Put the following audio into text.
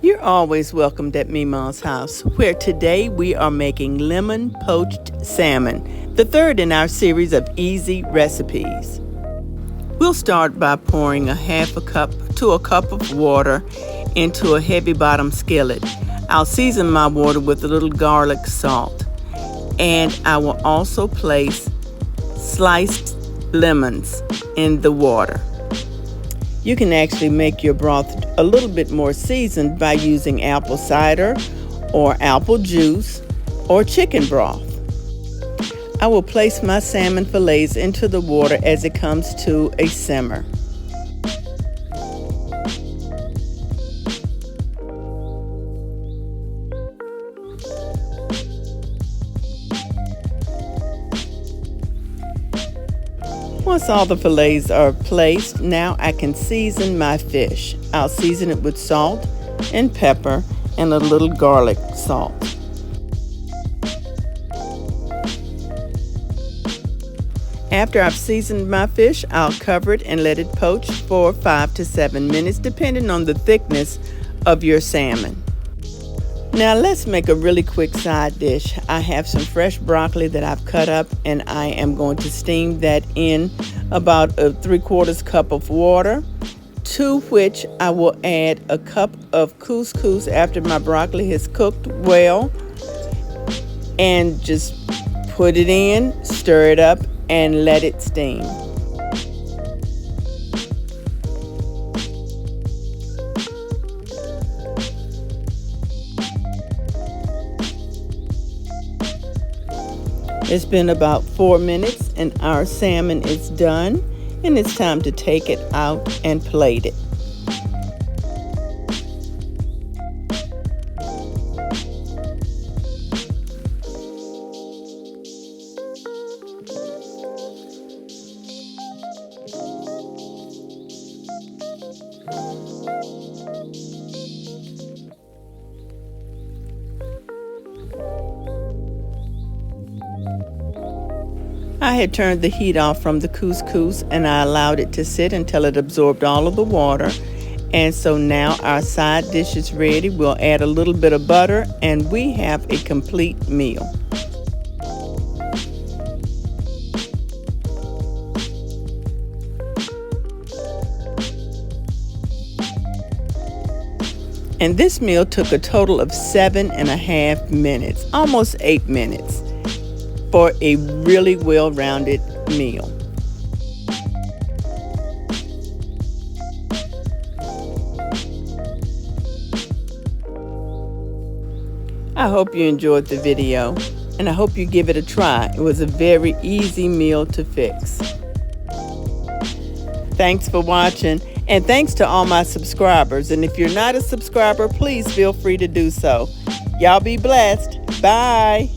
You're always welcomed at Memaw's house, where today we are making lemon poached salmon, the third in our series of easy recipes. We'll start by pouring a half a cup to a cup of water into a heavy bottom skillet. I'll season my water with a little garlic salt, and I will also place sliced lemons in the water. You can actually make your broth a little bit more seasoned by using apple cider or apple juice or chicken broth. I will place my salmon fillets into the water as it comes to a simmer. Once all the fillets are placed, now I can season my fish. I'll season it with salt and pepper and a little garlic salt. After I've seasoned my fish, I'll cover it and let it poach for 5 to 7 minutes, depending on the thickness of your salmon. Now let's make a really quick side dish. I have some fresh broccoli that I've cut up, and I am going to steam that in about a 3/4 cup of water, to which I will add a cup of couscous after my broccoli has cooked well, and just put it in, stir it up, and let it steam. It's been about 4 minutes and our salmon is done, and it's time to take it out and plate it. I had turned the heat off from the couscous, and I allowed it to sit until it absorbed all of the water. And so now our side dish is ready. We'll add a little bit of butter, and we have a complete meal. And this meal took a total of 7.5 minutes, almost 8 minutes, for a really well-rounded meal. I hope you enjoyed the video, and I hope you give it a try. It was a very easy meal to fix. Thanks for watching, and thanks to all my subscribers. And if you're not a subscriber, please feel free to do so. Y'all be blessed. Bye.